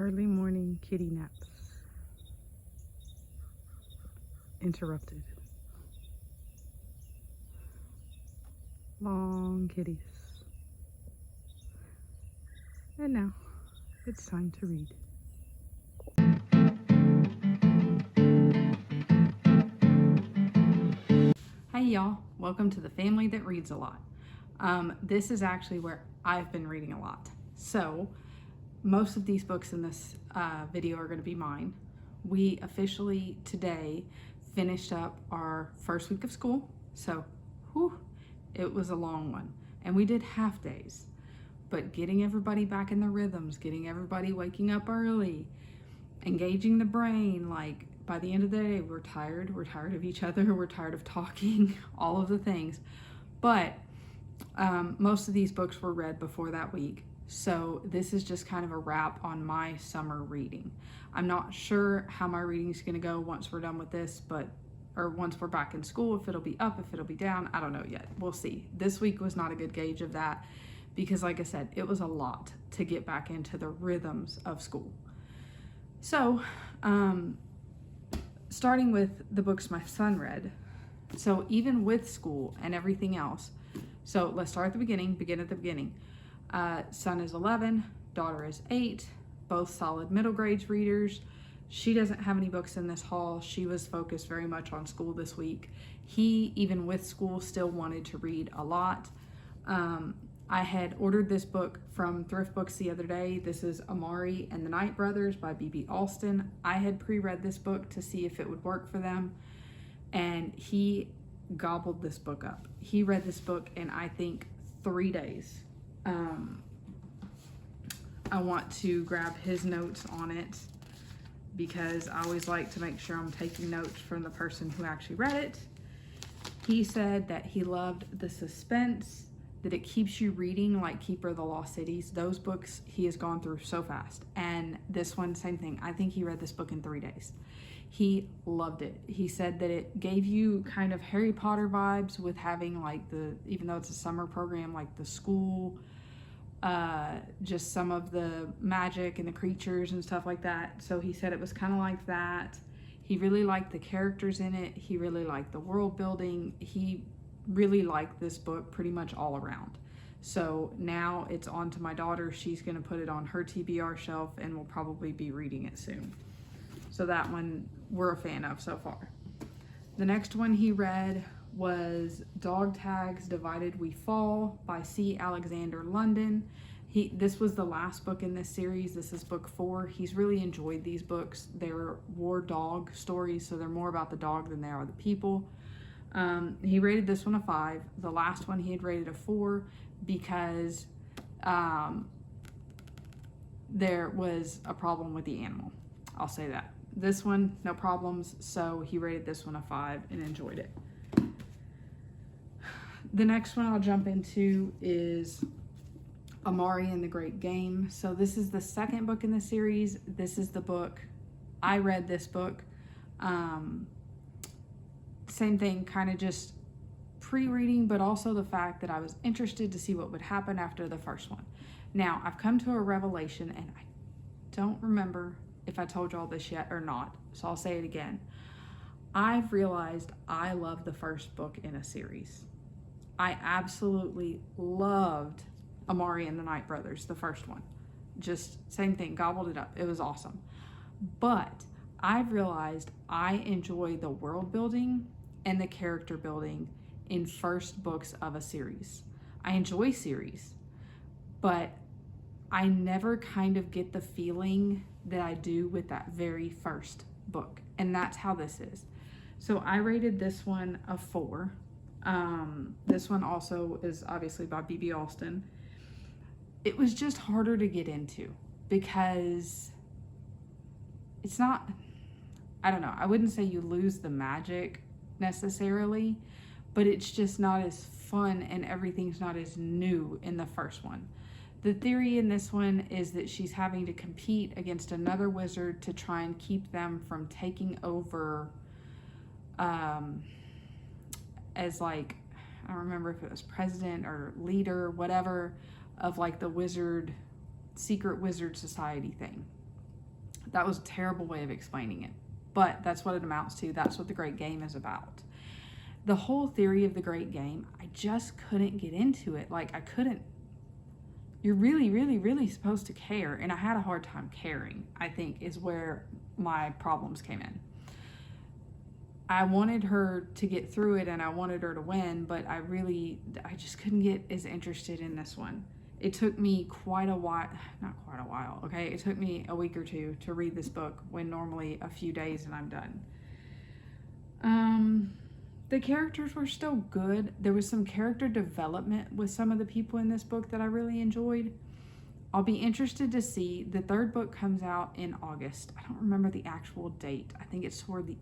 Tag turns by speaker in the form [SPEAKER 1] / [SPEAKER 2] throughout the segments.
[SPEAKER 1] Early morning kitty naps interrupted. Long kitties. And now it's time to read. Hi y'all, welcome to the family that reads a lot. This is actually where I've been reading a lot. So most of these books in this video are going to be mine. We officially today finished up our first week of school. So it was a long one. And we did half days. But getting everybody back in their rhythms, getting everybody waking up early, engaging the brain, like by the end of the day, we're tired of each other, we're tired of talking, all of the things. But most of these books were read before that week. So this is just kind of a wrap on my summer reading. I'm not sure how my reading is going to go once we're done with this, or once we're back in school, if it'll be up, if it'll be down, I don't know yet. We'll see. This week was not a good gauge of that because, like I said, it was a lot to get back into the rhythms of school. So, starting with the books my son read. So even with school and everything else, so let's start at the beginning, begin at the beginning. Son is 11, daughter is 8, both solid middle grades readers. She doesn't have any books in this haul. She was focused very much on school this week. He, even with school, still wanted to read a lot. I had ordered this book from Thrift Books the other day. This is Amari and the Night Brothers by Alston. I had pre-read this book to see if it would work for them, and he gobbled this book up. He read this book in, I think, 3 days. I want to grab his notes on it because I always like to make sure I'm taking notes from the person who actually read it. He said that he loved the suspense, that it keeps you reading, like Keeper of the Lost Cities. Those books he has gone through so fast. And this one, same thing. I think he read this book in 3 days. He loved it. He said that it gave you kind of Harry Potter vibes with having like even though it's a summer program, like the school, just some of the magic and the creatures and stuff like that. So he said it was kind of like that. He really liked the characters in it. He really liked the world building. He really liked this book pretty much all around. So now it's on to my daughter. She's going to put it on her TBR shelf and will probably be reading it soon. So that one we're a fan of so far. The next one he read was Dog Tags Divided We Fall by C. Alexander London. This was the last book in this series. This is book 4. He's really enjoyed these books. They're war dog stories, so they're more about the dog than they are the people. He rated this one a 5. The last one he had rated a 4 because there was a problem with the animal. I'll say that. This one, no problems, so he rated this one a 5 and enjoyed it. The next one I'll jump into is Amari and the Great Game. So this is the second book in the series. This is the book. I read this book. Same thing, kind of just pre-reading, but also the fact that I was interested to see what would happen after the first one. Now, I've come to a revelation, and I don't remember if I told y'all this yet or not, so I'll say it again. I've realized I love the first book in a series. I absolutely loved Amari and the Night Brothers, the first one. Just same thing, gobbled it up. It was awesome. But I've realized I enjoy the world building and the character building in first books of a series. I enjoy series, but I never kind of get the feeling that I do with that very first book. And that's how this is. So I rated this one a 4. This one also is obviously by Alston. It was just harder to get into because it's not, I don't know, I wouldn't say you lose the magic necessarily, but it's just not as fun and everything's not as new in the first one. The theory in this one is that she's having to compete against another wizard to try and keep them from taking over as like, I don't remember if it was president or leader, whatever, of like the secret wizard society thing. That was a terrible way of explaining it, but that's what it amounts to. That's what the Great Game is about. The whole theory of the Great Game, I just couldn't get into it. Like, I couldn't. You're really, really, really supposed to care, and I had a hard time caring, I think, is where my problems came in. I wanted her to get through it, and I wanted her to win, but I just couldn't get as interested in this one. It took me quite a while, not quite a while, okay? It took me a week or two to read this book, when normally a few days and I'm done. The characters were still good. There was some character development with some of the people in this book that I really enjoyed. I'll be interested to see. The third book comes out in August. I don't remember the actual date. I think it's toward the...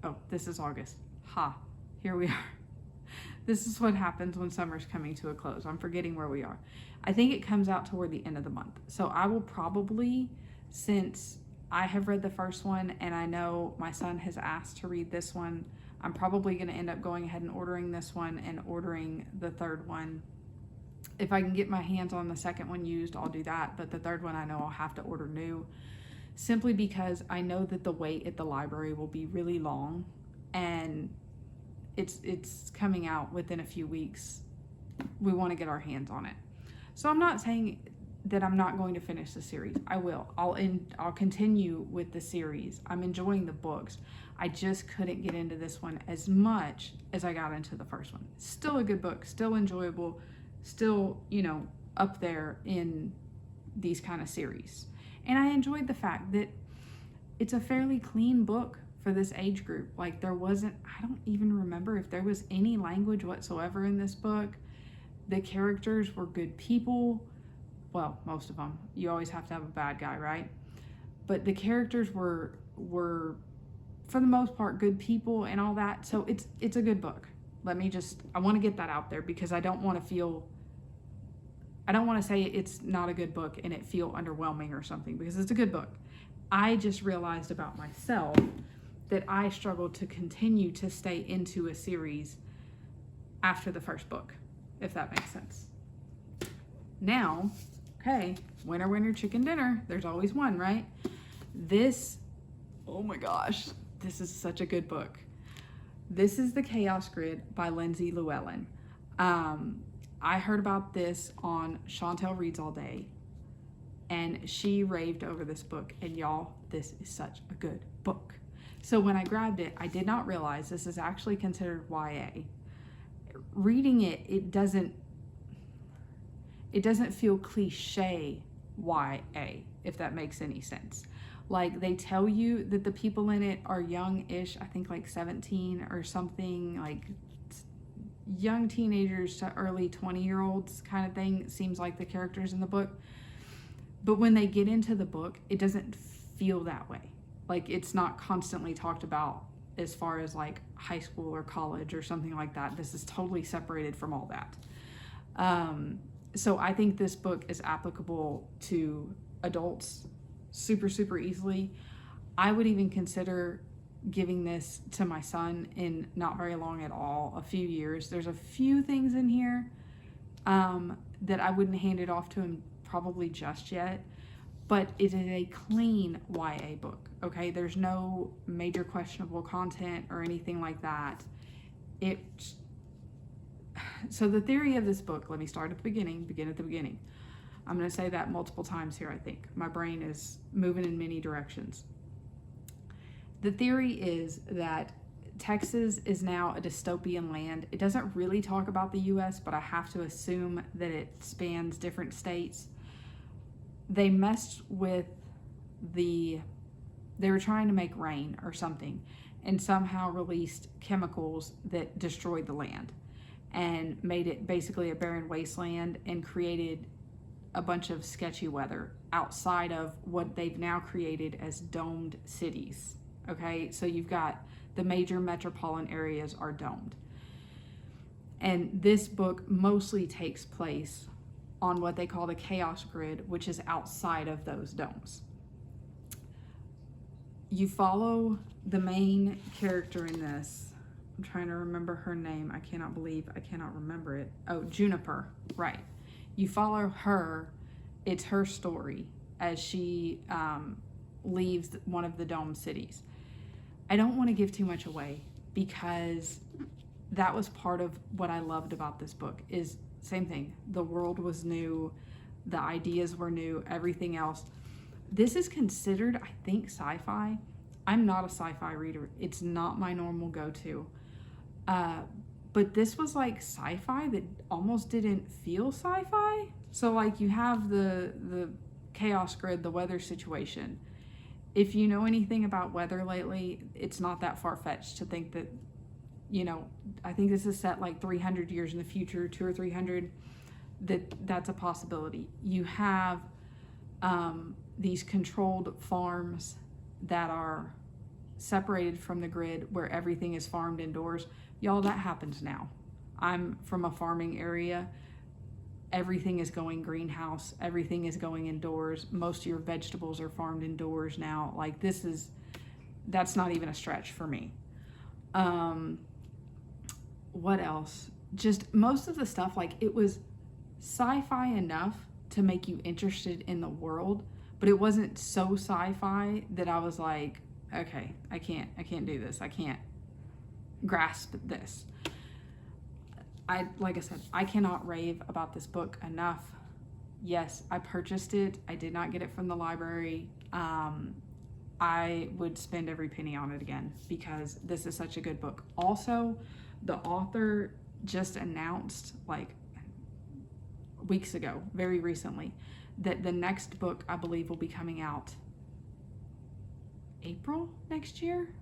[SPEAKER 1] Oh, this is August. Here we are. This is what happens when summer's coming to a close. I'm forgetting where we are. I think it comes out toward the end of the month. So I will probably, since I have read the first one and I know my son has asked to read this one, I'm probably going to end up going ahead and ordering this one and ordering the third one. If I can get my hands on the second one used, I'll do that. But the third one, I know I'll have to order new, simply because I know that the wait at the library will be really long, and it's coming out within a few weeks. We want to get our hands on it. So I'm not saying that I'm not going to finish the series. I will. I'll continue with the series. I'm enjoying the books. I just couldn't get into this one as much as I got into the first one. Still a good book, still enjoyable, still, up there in these kind of series. And I enjoyed the fact that it's a fairly clean book for this age group. Like, I don't even remember if there was any language whatsoever in this book. The characters were good people. Well, most of them. You always have to have a bad guy, right? But the characters were for the most part, good people and all that. So it's a good book. I want to get that out there, because I don't want to say it's not a good book and it feel underwhelming or something, because it's a good book. I just realized about myself that I struggled to continue to stay into a series after the first book, if that makes sense. Now, okay, winner, winner, chicken dinner. There's always one, right? Oh my gosh, this is such a good book. This is The Chaos Grid by Lyndsey Lewellen. I heard about this on Chantel Reads All Day, and she raved over this book, and y'all, this is such a good book. So when I grabbed it, I did not realize this is actually considered YA. Reading it, it doesn't feel cliche YA, if that makes any sense. Like, they tell you that the people in it are young-ish, I think like 17 or something, like young teenagers to early 20-year-olds kind of thing. It seems like the characters in the book. But when they get into the book, it doesn't feel that way. Like, it's not constantly talked about as far as like high school or college or something like that. This is totally separated from all that. So I think this book is applicable to adults super, super easily. I would even consider giving this to my son in not very long at all, a few years. There's a few things in here that I wouldn't hand it off to him probably just yet, but it is a clean YA book, okay? There's no major questionable content or anything like that. So the theory of this book, let me start at the beginning, begin at the beginning. I'm going to say that multiple times here, I think. My brain is moving in many directions. The theory is that Texas is now a dystopian land. It doesn't really talk about the U.S., but I have to assume that it spans different states. They messed with they were trying to make rain or something, and somehow released chemicals that destroyed the land and made it basically a barren wasteland, and created a bunch of sketchy weather outside of what they've now created as domed cities. Okay, so you've got the major metropolitan areas are domed. And this book mostly takes place on what they call the Chaos Grid, which is outside of those domes. You follow the main character in this. I'm trying to remember her name. I cannot believe I cannot remember it. Oh, Juniper, right. You follow her. It's her story as she leaves one of the dome cities. I don't want to give too much away because that was part of what I loved about this book. Is same thing. The world was new, the ideas were new, everything else. This is considered, I think, sci-fi. I'm not a sci-fi reader. It's not my normal go-to. But this was like sci-fi that almost didn't feel sci-fi. So like you have the chaos grid, the weather situation. If you know anything about weather lately, it's not that far-fetched to think that, you know, I think this is set like 300 years in the future, 200 or 300, that's a possibility. You have these controlled farms that are separated from the grid where everything is farmed indoors. Y'all, that happens now. I'm from a farming area. Everything is going greenhouse. Everything is going indoors. Most of your vegetables are farmed indoors now. Like that's not even a stretch for me. What else? Just most of the stuff, like it was sci-fi enough to make you interested in the world, but it wasn't so sci-fi that I was like, okay, I can't do this. I can't grasp this. Like I said, I cannot rave about this book enough. Yes, I purchased it. I did not get it from the library. I would spend every penny on it again because this is such a good book. Also, the author just announced like weeks ago, very recently, that the next book I believe will be coming out April next year.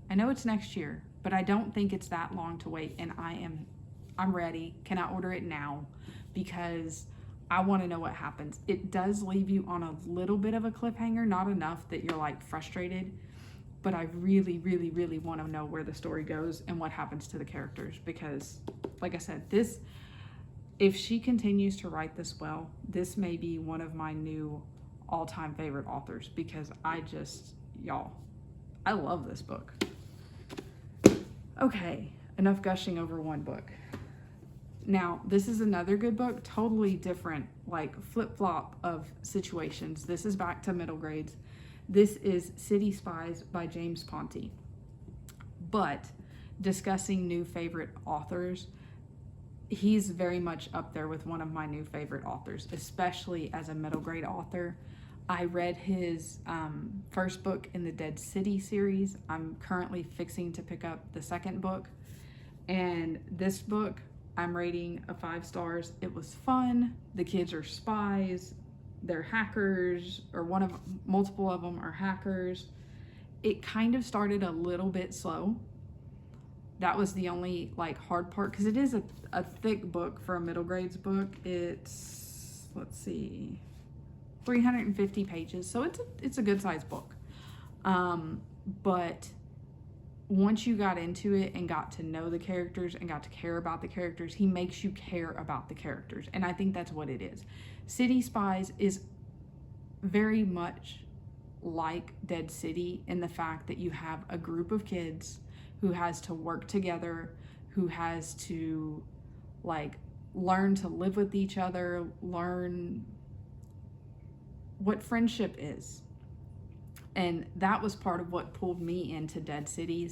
[SPEAKER 1] I know it's next year, but I don't think it's that long to wait, and I'm ready. Can I order it now? Because I want to know what happens. It does leave you on a little bit of a cliffhanger, not enough that you're like frustrated, but I really, really, really want to know where the story goes and what happens to the characters, because like I said, if she continues to write this well, this may be one of my new all-time favorite authors, because y'all, I love this book. Okay, enough gushing over one book. Now, this is another good book, totally different, like flip-flop of situations. This is back to middle grades. This is Spies by James Ponti. But discussing new favorite authors, he's very much up there with one of my new favorite authors, especially as a middle grade author. I read his first book in the Dead City series. I'm currently fixing to pick up the second book. And this book, I'm rating a 5 stars. It was fun. The kids are spies. They're hackers, or multiple of them are hackers. It kind of started a little bit slow. That was the only like hard part, because it is a thick book for a middle grades book. It's, let's see, 350 pages, so it's a good sized book. But once you got into it and got to know the characters and got to care about the characters, he makes you care about the characters, and I think that's what it is. City Spies is very much like Dead City in the fact that you have a group of kids who has to work together, who has to like learn to live with each other, learn what friendship is. And that was part of what pulled me into Dead City.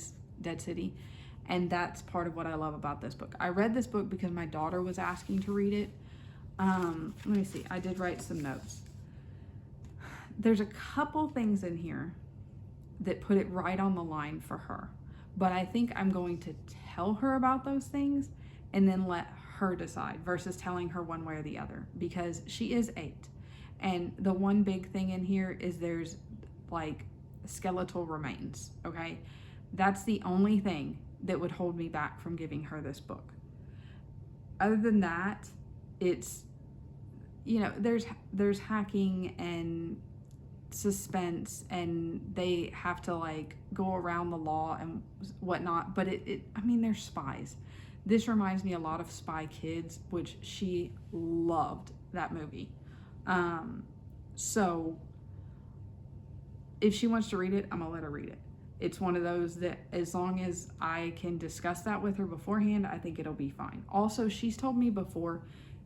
[SPEAKER 1] And that's part of what I love about this book. I read this book because my daughter was asking to read it. Let me see, I did write some notes. There's a couple things in here that put it right on the line for her, but I think I'm going to tell her about those things and then let her decide versus telling her one way or the other, because she is 8. And the one big thing in here is there's like skeletal remains, okay? That's the only thing that would hold me back from giving her this book. Other than that, it's, you know, there's hacking and suspense, and they have to like go around the law and whatnot, but I mean, they're spies. This reminds me a lot of Spy Kids, which she loved that movie. So if she wants to read it, I'm gonna let her read it. It's one of those that as long as I can discuss that with her beforehand, I think it'll be fine. Also, she's told me before,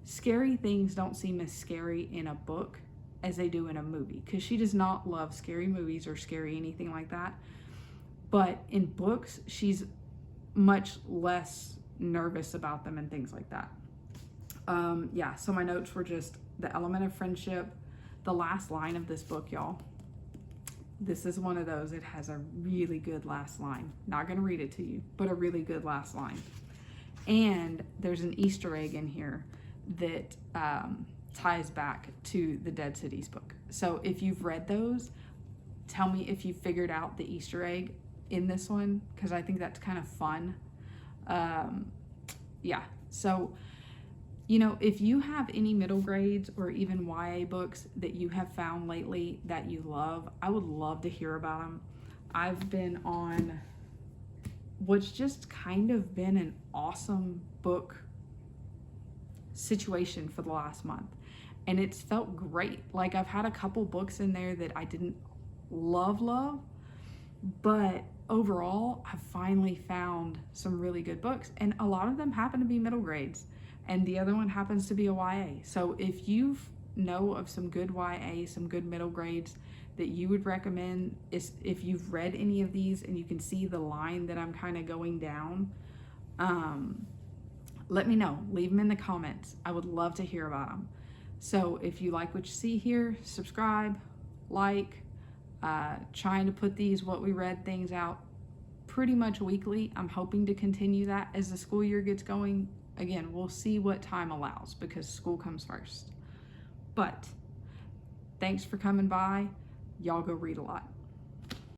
[SPEAKER 1] scary things don't seem as scary in a book as they do in a movie, because she does not love scary movies or scary anything like that. But in books, she's much less nervous about them and things like that. Yeah, so my notes were just the element of friendship. The last line of this book, y'all. This is one of those. It has a really good last line. Not going to read it to you, but a really good last line. And there's an Easter egg in here that ties back to the Dead Cities book. So if you've read those, tell me if you figured out the Easter egg in this one, because I think that's kind of fun. Yeah, so, you know, if you have any middle grades or even YA books that you have found lately that you love, I would love to hear about them. I've been on what's just kind of been an awesome book situation for the last month, and it's felt great. Like, I've had a couple books in there that I didn't love, but overall I've finally found some really good books, and a lot of them happen to be middle grades, and the other one happens to be a YA. So if you know of some good YA, some good middle grades that you would recommend, is if you've read any of these and you can see the line that I'm kind of going down, let me know. Leave them in the comments. I would love to hear about them. So if you like what you see here, subscribe, like. Trying to put these what we read things out pretty much weekly. I'm hoping to continue that as the school year gets going. Again, we'll see what time allows, because school comes first. But thanks for coming by. Y'all go read a lot.